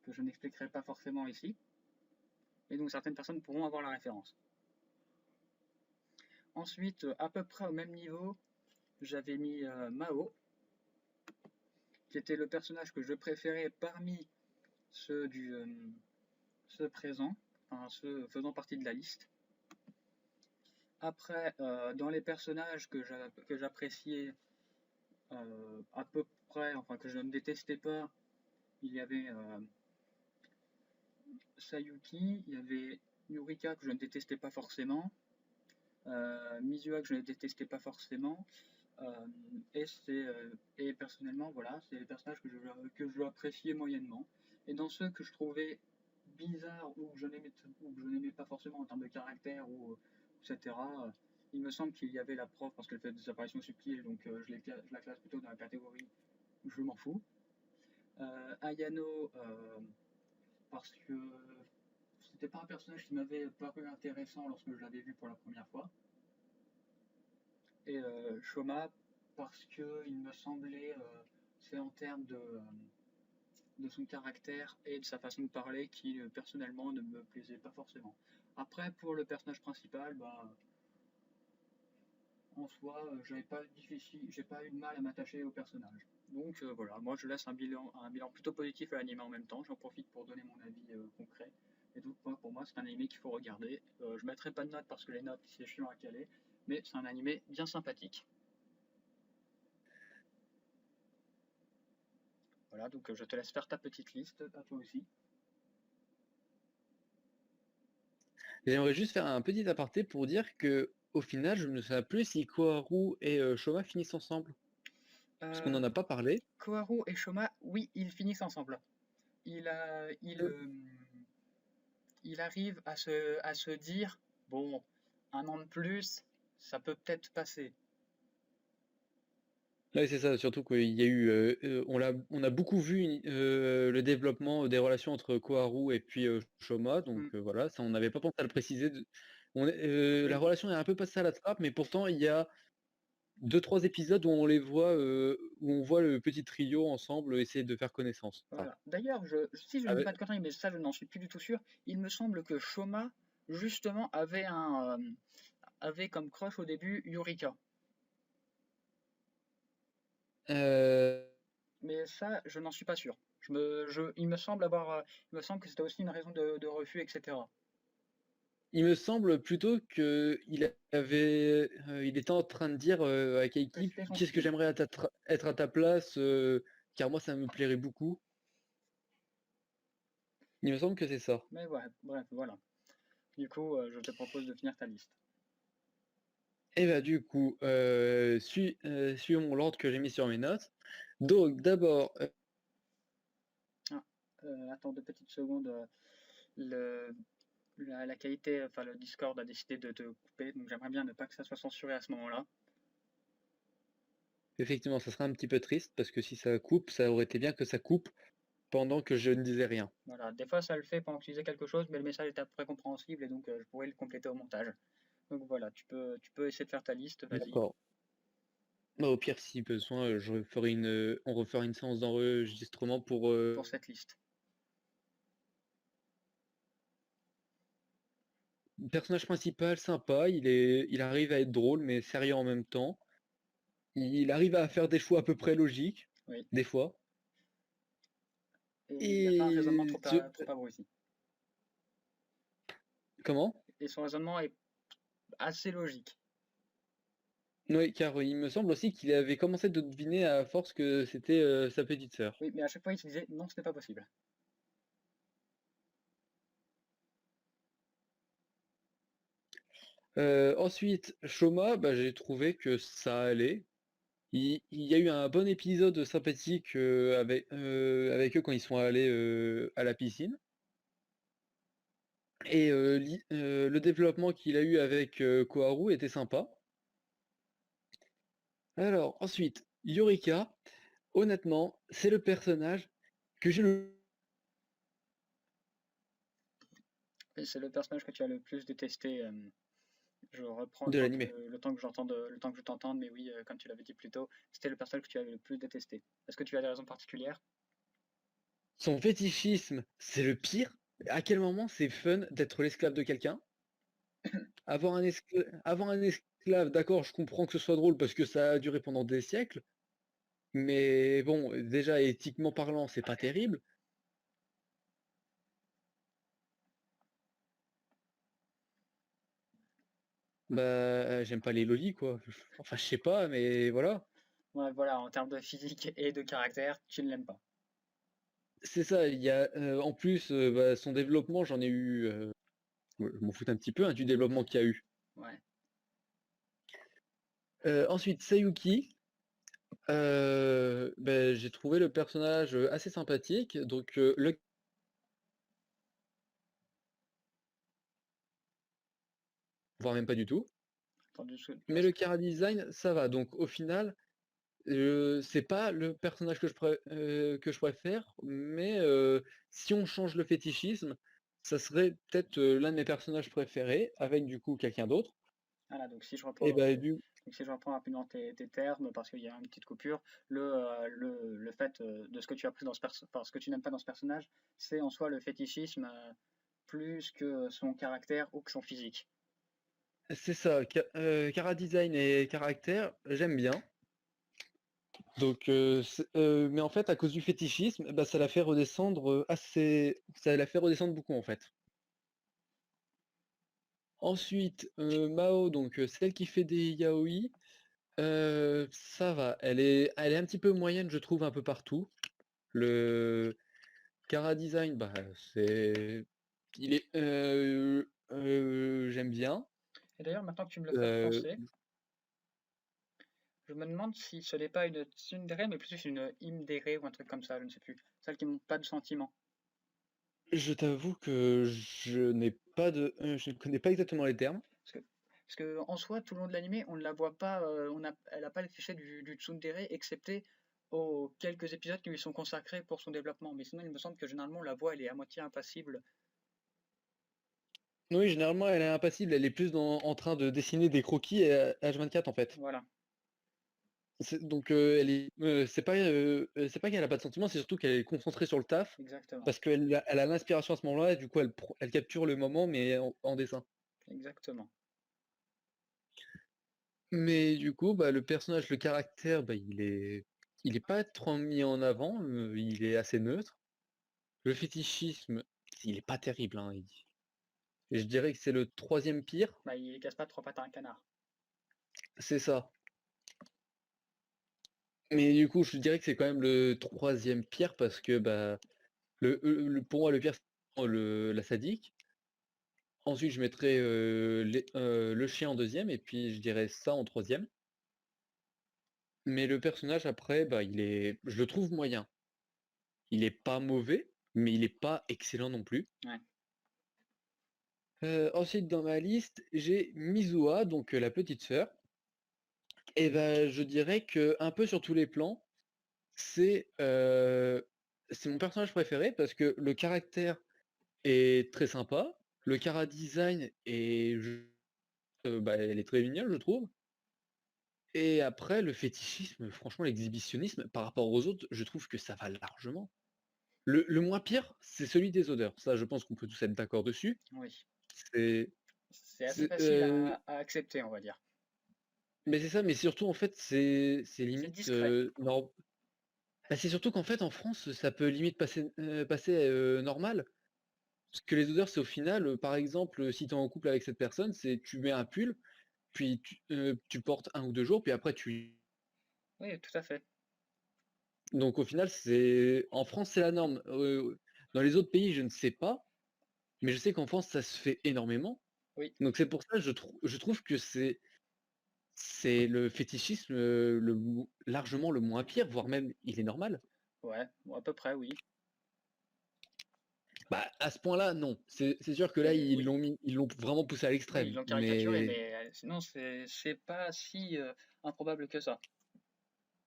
que je n'expliquerai pas forcément ici, et donc certaines personnes pourront avoir la référence. Ensuite, à peu près au même niveau, j'avais mis Mao, qui était le personnage que je préférais parmi ceux ceux présents, enfin ceux faisant partie de la liste. Après, dans les personnages que j'appréciais à peu près, enfin que je ne détestais pas, il y avait Sayuki, il y avait Yurika que je ne détestais pas forcément, Mizuha que je ne détestais pas forcément, euh, et personnellement, voilà, c'est les personnages que je appréciais moyennement. Et dans ceux que je trouvais bizarres ou que je n'aimais pas forcément en termes de caractère ou etc., il me semble qu'il y avait la prof parce qu'elle fait des apparitions subtiles, donc je la classe plutôt dans la catégorie je m'en fous. Ayano, parce que c'était pas un personnage qui m'avait paru intéressant lorsque je l'avais vu pour la première fois. Et Shoma, parce que il me semblait, c'est en termes de son caractère et de sa façon de parler qui personnellement ne me plaisait pas forcément. Après, pour le personnage principal, bah, en soi, j'ai pas eu de mal à m'attacher au personnage. Donc voilà, moi je laisse un bilan plutôt positif à l'anime en même temps. J'en profite pour donner mon avis concret. Et donc pour moi, c'est un anime qu'il faut regarder. Je mettrai pas de notes parce que les notes c'est chiant à caler, mais c'est un anime bien sympathique. Voilà, donc je te laisse faire ta petite liste, à toi aussi. J'aimerais juste faire un petit aparté pour dire que au final, je ne sais plus si Koharu et Shoma finissent ensemble. Parce qu'on Euh, n'en a pas parlé. Koharu et Shoma, oui, ils finissent ensemble. Il, a, il arrive à se dire, bon, un an de plus, ça peut peut-être passer. Ouais, c'est ça, surtout qu'il y a eu, on a beaucoup vu le développement des relations entre Koharu et puis Shoma, donc Mm. voilà, ça on n'avait pas pensé à le préciser. La Oui, relation est un peu passée à la trappe, mais pourtant il y a deux, trois épisodes où on les voit, où on voit le petit trio ensemble essayer de faire connaissance. Enfin, voilà. D'ailleurs, si je ne dis avec- pas de conneries, mais ça je n'en suis plus du tout sûr, il me semble que Shoma, justement, avait comme crush au début Yurika. euh, Mais ça, je n'en suis pas sûr. Il me semble que c'était aussi une raison de refus, etc. il me semble plutôt que il était en train de dire à Que Keiki, c'était son qu'est-ce que style. j'aimerais être à ta place, car moi ça me plairait beaucoup. Il me semble que c'est ça. Mais ouais, bref, voilà. Du coup, je te propose de finir ta liste. Et bah du coup, suivons l'ordre que j'ai mis sur mes notes. Donc d'abord, Ah, attends 2 petites secondes. Le, la qualité, enfin le Discord a décidé de te couper, donc j'aimerais bien ne pas que ça soit censuré à ce moment-là. effectivement, ça serait un petit peu triste parce que si ça coupe, ça aurait été bien que ça coupe pendant que je ne disais rien. Voilà, des fois ça le fait pendant que tu disais quelque chose, mais le message est à peu près compréhensible et donc je pourrais le compléter au montage. Donc voilà, tu peux essayer de faire ta liste, vas-y, D'accord. Bah, au pire, si besoin, on refera une séance d'enregistrement pour. pour cette liste. Personnage principal, sympa, il arrive à être drôle mais sérieux en même temps. Il arrive à faire des choix à peu près logiques, Oui. des fois. Et il n'a pas un raisonnement Et trop abruti. comment? Et son raisonnement est assez logique. Oui, car il me semble aussi qu'il avait commencé de deviner à force que c'était sa petite sœur. Oui, mais à chaque fois il se disait non, ce n'est pas possible. Ensuite, Shoma, bah, j'ai trouvé que ça allait. Il y a eu un bon épisode sympathique avec eux quand ils sont allés à la piscine. Et le développement qu'il a eu avec Koharu était sympa. Alors, ensuite, Yorika, honnêtement, c'est le personnage que j'ai le Et c'est le personnage que tu as le plus détesté. Je reprends de l'animé. le temps que le temps que je t'entende, mais oui, comme tu l'avais dit plus tôt, c'était le personnage que tu avais le plus détesté. Est-ce que tu as des raisons particulières? Son fétichisme, c'est le pire. À quel moment c'est fun d'être l'esclave de quelqu'un? Avoir un esclave, d'accord, je comprends que ce soit drôle parce que ça a duré pendant des siècles, mais bon, déjà éthiquement parlant, c'est pas terrible. Bah, j'aime pas les lolis, quoi. Enfin, je sais pas, mais voilà. Ouais, voilà, en termes de physique et de caractère, tu ne l'aimes pas. C'est ça, il y a en plus bah, son développement, j'en ai eu. Ouais, je m'en fous un petit peu hein, du développement qu'il y a eu. Ouais. Ensuite, Sayuki, ben, j'ai trouvé le personnage assez sympathique. Donc, voire même pas du tout. Entendu, Mais le chara design, ça va. Donc, au final, c'est pas le personnage que je préfère, mais si on change le fétichisme, ça serait peut-être l'un de mes personnages préférés, avec du coup quelqu'un d'autre. Voilà, Et ben, donc si je reprends rapidement tes termes, parce qu'il y a une petite coupure, le fait de ce que tu as pris dans ce que tu n'aimes pas dans ce personnage, c'est en soi le fétichisme plus que son caractère ou que son physique. c'est ça, chara design et caractère, j'aime bien. Donc, mais en fait, à cause du fétichisme, bah, ça l'a fait redescendre ça l'a fait redescendre beaucoup en fait. Ensuite, Mao, donc celle qui fait des yaoi, ça va. Elle est un petit peu moyenne, je trouve, un peu partout. Le Chara Design, bah, c'est il est, j'aime bien. Et d'ailleurs, maintenant que tu me le fais Heu, repenser, je me demande si ce n'est pas une tsundere, mais plus une imdere ou un truc comme ça, je ne sais plus. Celle qui montre pas de sentiments. je t'avoue que je ne connais pas exactement les termes. Parce que, parce que en soi, tout le long de l'animé, on ne la voit pas, elle n'a pas le cliché du tsundere, excepté aux quelques épisodes qui lui sont consacrés pour son développement. Mais sinon, il me semble que généralement, la voix, elle est à moitié impassible. Oui, généralement, elle est impassible, elle est plus en train de dessiner des croquis H24 en fait. Voilà, Donc c'est pas qu'elle a pas de sentiments, c'est surtout qu'elle est concentrée sur le taf, exactement. parce elle a l'inspiration à ce moment-là, et du coup elle capture le moment, mais en dessin. Exactement. Mais du coup, bah, le personnage, le caractère, bah, il est pas trop mis en avant, il est assez neutre. Le fétichisme, il est pas terrible, hein, je dirais que c'est le troisième pire, Bah, il casse pas trois pattes à un canard. c'est ça. Mais du coup, je dirais que c'est quand même le troisième pire parce que bah, pour moi, le pire, c'est la sadique. Ensuite, je mettrais le chien en deuxième, et puis je dirais ça en troisième. Mais le personnage, après, bah, je le trouve moyen. Il est pas mauvais, mais il est pas excellent non plus. Ouais. Ensuite, dans ma liste, j'ai Mizua, donc la petite sœur. Et ben, je dirais que un peu sur tous les plans, c'est c'est mon personnage préféré parce que le caractère est très sympa, le chara design bah, elle est très mignonne, je trouve. Et après, le fétichisme, franchement, l'exhibitionnisme, par rapport aux autres, je trouve que ça va largement. Le moins pire, c'est celui des odeurs. Ça, je pense qu'on peut tous être d'accord dessus. Oui. C'est, C'est assez facile à accepter, on va dire. mais c'est ça, mais surtout, en fait, c'est C'est limite. discret. Bah, c'est surtout qu'en fait, en France, ça peut limite passer normal. Parce que les odeurs, c'est au final, par exemple, si tu es en couple avec cette personne, c'est tu mets un pull, puis tu portes 1 ou 2 jours, puis après tu. Oui, tout à fait. Donc au final, c'est en France, c'est la norme. Dans les autres pays, je ne sais pas, mais je sais qu'en France, ça se fait énormément. Oui. Donc c'est pour ça, je trouve que c'est le fétichisme largement le moins pire, voire même il est normal. Ouais, bon, à peu près, oui. Bah, à ce point-là, non. C'est sûr que là, Mais oui. ils l'ont vraiment poussé à Oui, ils l'extrême. l'ont caricaturé, Mais mais sinon, c'est pas si improbable que ça.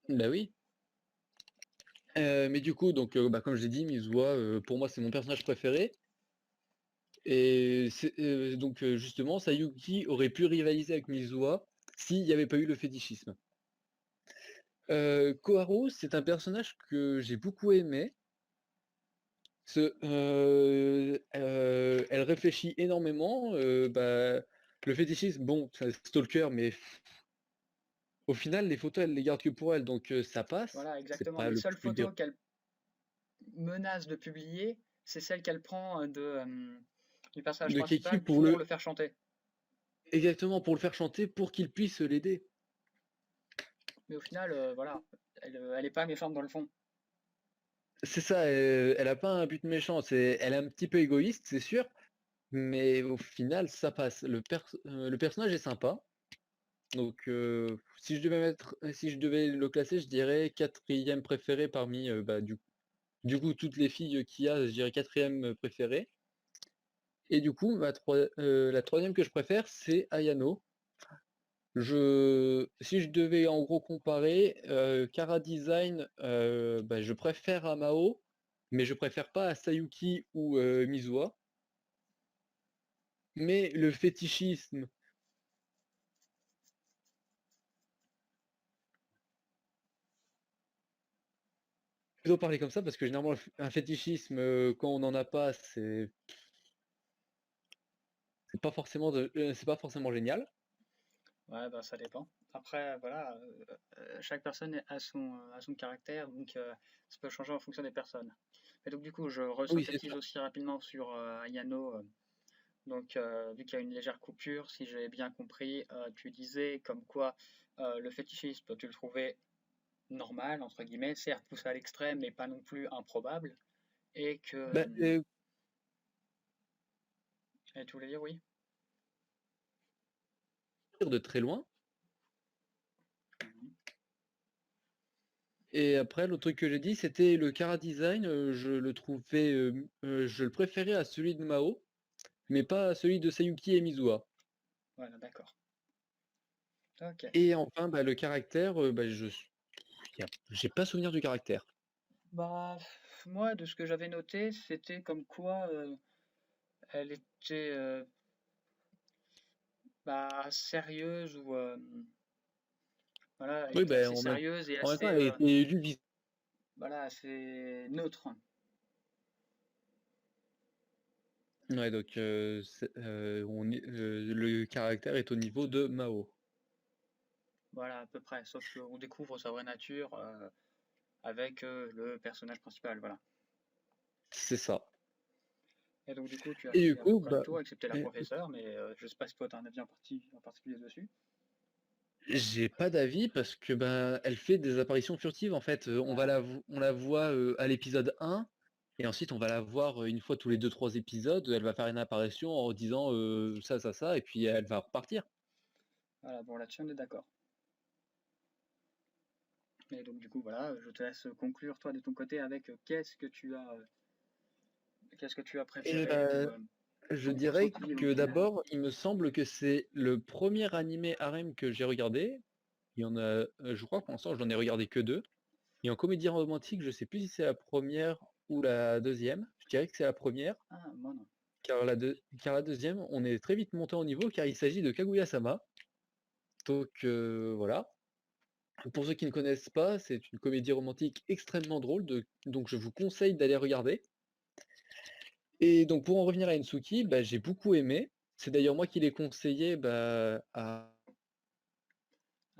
bah oui. Mais du coup, donc, bah, comme je l'ai dit, Mizua, pour moi, c'est mon personnage préféré. Et donc, justement, Sayuki aurait pu rivaliser avec Mizua s'il n'y avait pas eu le fétichisme. Koharu, c'est un personnage que j'ai beaucoup aimé. Elle réfléchit énormément. Bah, le fétichisme, bon, c'est un stalker, mais au final, les photos, elle les garde que pour elle, donc ça passe. Voilà, C'est exactement. pas Les le seules plus photos qu'elle menace de publier, c'est celles qu'elle prend du personnage de Keki principal pour pour le faire chanter. exactement, pour le faire chanter, pour qu'il puisse l'aider. Mais au final, voilà, elle est pas méchante dans le fond. C'est ça, elle a pas un but méchant, elle est un petit peu égoïste, c'est sûr, mais au final, ça passe. Le personnage est sympa, donc si je devais le classer, je dirais quatrième préféré parmi, bah, du coup, toutes les filles qu'il y a, je dirais quatrième préféré. Et du coup, la troisième que je préfère, c'est Ayano. Si je devais en gros comparer, Chara Design, bah, je préfère à Mao, mais je préfère pas à Sayuki ou Mizua. Mais le fétichisme, plutôt parler comme ça, parce que généralement un fétichisme, quand on n'en a pas, c'est pas forcément génial. Ouais, bah ça dépend. Après, voilà, chaque personne a son caractère, donc ça peut changer en fonction des personnes. Et donc du coup, je Oui, c'est resynthétise ça. aussi rapidement sur Ayano. Donc, vu qu'il y a une légère coupure, si j'ai bien compris, tu disais comme quoi le fétichisme, tu le trouvais normal, entre guillemets, certes poussé à l'extrême, mais pas non plus improbable, et que... Bah, et tu voulais dire oui? de très loin. Mhm. Et après, l'autre truc que j'ai dit, c'était le chara design. Je le trouvais, je le préférais à celui de Mao, mais pas à celui de Sayuki et Mizuha. Voilà, d'accord. Ok. Et enfin, bah, le caractère, j'ai pas souvenir du caractère. Bah, moi, de ce que j'avais noté, c'était comme quoi elle était bah, sérieuse ou voilà, elle Oui, était ben assez sérieuse et en même temps, assez elle a été élue voilà, assez neutre. ouais, donc le caractère est au niveau de Mao. Voilà, à peu près. Sauf qu'on découvre sa vraie nature avec le personnage principal. Voilà. C'est ça. Et donc, du coup, tu as Et du fait à peu coup, près le bah, tour, excepté la euh, professeure, mais je sais pas si toi, tu as un avis en particulier dessus. j'ai pas d'avis parce que ben elle fait des apparitions furtives en fait. Voilà. On la voit à l'épisode 1 et ensuite on va la voir une fois tous les 2-3 épisodes. Elle va faire une apparition en disant ça et puis elle va repartir. Voilà, bon, là-dessus, on est d'accord. Et donc, du coup, voilà, je te laisse conclure, toi, de ton côté, avec qu'est-ce que tu as Et préféré ou ben je ton dirais ressenti au que final. d'abord, il me semble que c'est le premier animé harem que j'ai regardé. Il y en a, je crois que pour l'instant, j'en ai regardé que 2. Et en comédie romantique, je sais plus si c'est la première ou la deuxième. Je dirais que c'est la première, Ah, moi non. car la deuxième, on est très vite monté en niveau, car il s'agit de Kaguya-sama. Donc voilà. Pour ceux qui ne connaissent pas, c'est une comédie romantique extrêmement drôle, donc je vous conseille d'aller regarder. Et donc pour en revenir à Ensuki, bah, j'ai beaucoup aimé. C'est d'ailleurs moi qui l'ai conseillé à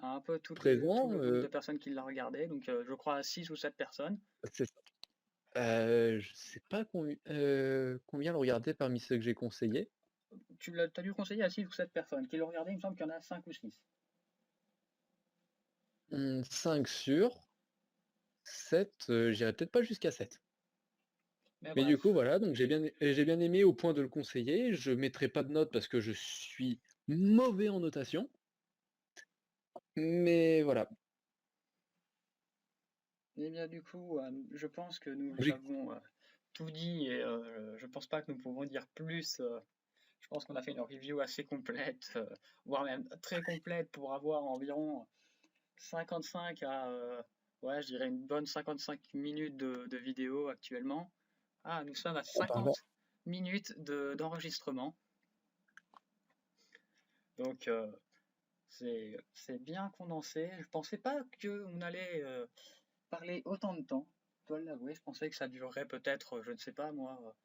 Un peu tout présent. le groupe de personnes qui l'a regardé, donc je crois 6 ou 7 personnes. C'est ça. Je sais pas combien le regarder parmi ceux que j'ai conseillés. T'as dû conseiller à 6 ou 7 personnes qui l'ont regardé, il me semble qu'il y en a 5 ou 6. 5 sur 7, j'irai peut-être pas jusqu'à 7. Mais Mais du coup, bref, voilà, donc j'ai bien aimé au point de le conseiller. Je mettrai pas de note parce que je suis mauvais en notation. Mais voilà. et bien du coup, je pense que nous J'ai- avons tout dit et je pense pas que nous pouvons dire plus. Je pense qu'on a fait une review assez complète, voire même très complète pour avoir environ 55 à, ouais, je dirais une bonne 55 minutes de vidéo actuellement. Ah, nous sommes à Oh, pardon. 50 minutes d'enregistrement. Donc, c'est bien condensé. Je pensais pas qu'on allait parler autant de temps. Je dois l'avouer, je pensais que ça durerait peut-être, je ne sais pas moi,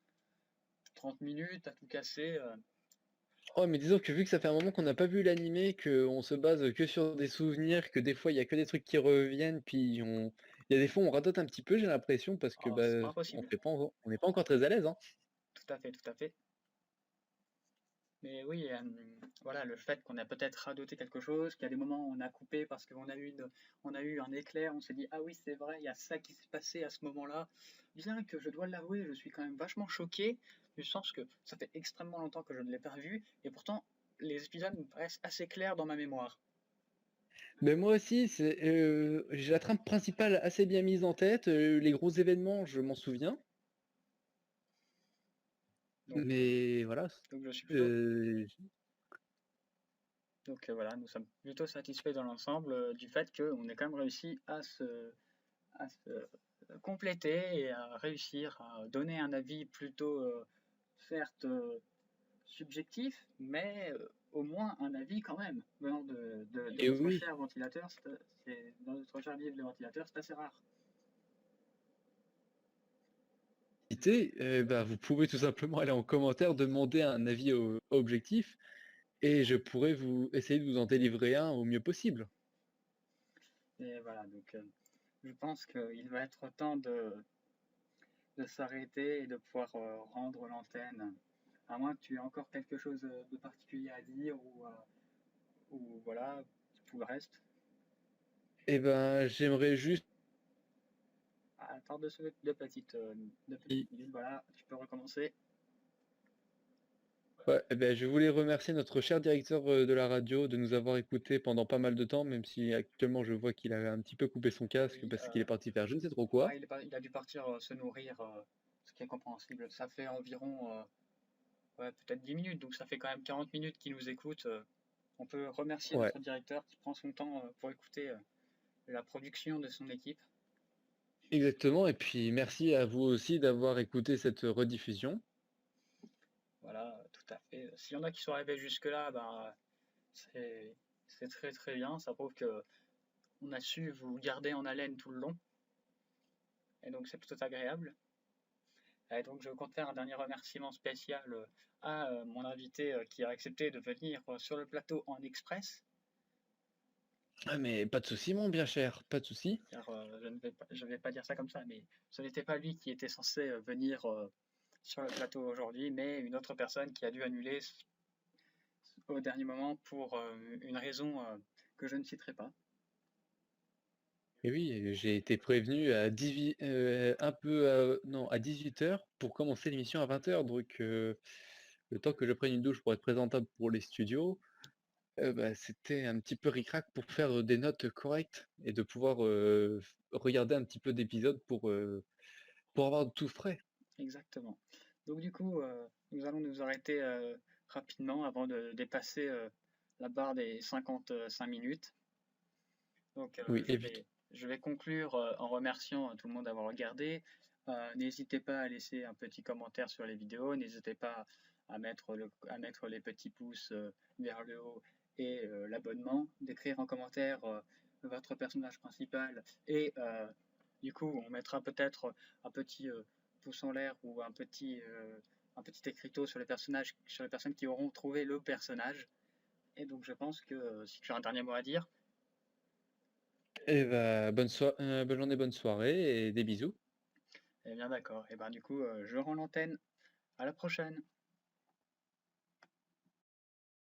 30 minutes à tout casser. Oh, mais disons que vu que ça fait un moment qu'on n'a pas vu l'animé, qu'on se base que sur des souvenirs, que des fois il y a que des trucs qui reviennent, il y a des fois on radote un petit peu, j'ai l'impression, parce que Oh, c'est pas on impossible. fait pas, on n'est pas encore très à l'aise, hein. Tout à fait, tout à fait. Mais oui, voilà, le fait qu'on a peut-être radoté quelque chose, qu'il y a des moments où on a coupé parce qu'on a on a eu un éclair, on s'est dit, ah oui, c'est vrai, il y a ça qui s'est passé à ce moment-là. Bien que je dois l'avouer, je suis quand même vachement choqué, du sens que ça fait extrêmement longtemps que je ne l'ai pas vu, et pourtant, les épisodes me paraissent assez clairs dans ma mémoire. Mais moi aussi, j'ai la trame principale assez bien mise en tête, les gros événements, je m'en souviens, Donc, mais voilà. donc je suis plutôt, euh, donc voilà, nous sommes plutôt satisfaits dans l'ensemble du fait qu'on ait quand même réussi à se compléter et à réussir à donner un avis plutôt, certes subjectif, mais au moins un avis quand même, venant de et notre oui. cher ventilateur, dans notre cher livre de ventilateur, c'est assez rare. Bah, vous pouvez tout simplement aller en commentaire, demander un avis objectif, et je pourrais vous essayer de vous en délivrer un au mieux possible. Et voilà, donc je pense qu'il va être temps de s'arrêter et de pouvoir rendre l'antenne, à moins que tu aies encore quelque chose de particulier à dire ou voilà, tout le reste. Eh ben, j'aimerais juste. Attends deux petites minutes, voilà, tu peux recommencer. Ouais, eh ben, je voulais remercier notre cher directeur de la radio de nous avoir écoutés pendant pas mal de temps, même si actuellement je vois qu'il a un petit peu coupé son casque Oui, parce qu'il est parti faire je ne sais trop quoi. ouais, il a dû partir se nourrir, ce qui est compréhensible. Ça fait environ ouais, peut-être 10 minutes, donc ça fait quand même 40 minutes qu'il nous écoute. On peut remercier Ouais, notre directeur qui prend son temps pour écouter la production de son équipe. exactement. Et puis merci à vous aussi d'avoir écouté cette rediffusion. Voilà, tout à fait. S'il y en a qui sont arrivés jusque-là, ben, c'est c'est très très bien. Ça prouve que on a su vous garder en haleine tout le long, et donc c'est plutôt agréable. Et donc je compte faire un dernier remerciement spécial à mon invité qui a accepté de venir sur le plateau en express, Ah, mais pas de souci, mon bien cher, pas de souci. car je ne vais pas dire ça comme ça, mais ce n'était pas lui qui était censé venir sur le plateau aujourd'hui, mais une autre personne qui a dû annuler au dernier moment pour une raison que je ne citerai pas. Et oui, j'ai été prévenu à 18, un peu, non, à 18 h pour commencer l'émission à 20 h. Donc, le temps que je prenne une douche pour être présentable pour les studios, bah, c'était un petit peu ric-rac pour faire des notes correctes et de pouvoir regarder un petit peu d'épisodes pour avoir tout frais. Exactement. Donc du coup, nous allons nous arrêter rapidement avant de dépasser la barre des 55 minutes. Donc Oui, évite. je vais conclure en remerciant tout le monde d'avoir regardé. N'hésitez pas à laisser un petit commentaire sur les vidéos, n'hésitez pas à mettre les petits pouces vers le haut et l'abonnement, d'écrire en commentaire votre personnage principal et du coup on mettra peut-être un petit pouce en l'air ou un petit écriteau sur les personnages, sur les personnes qui auront trouvé le personnage. Et donc je pense que si tu as un dernier mot à dire, Et bah, bonne journée, bonne soirée et des bisous. eh bien d'accord. Et ben du coup, je rends l'antenne. À la prochaine.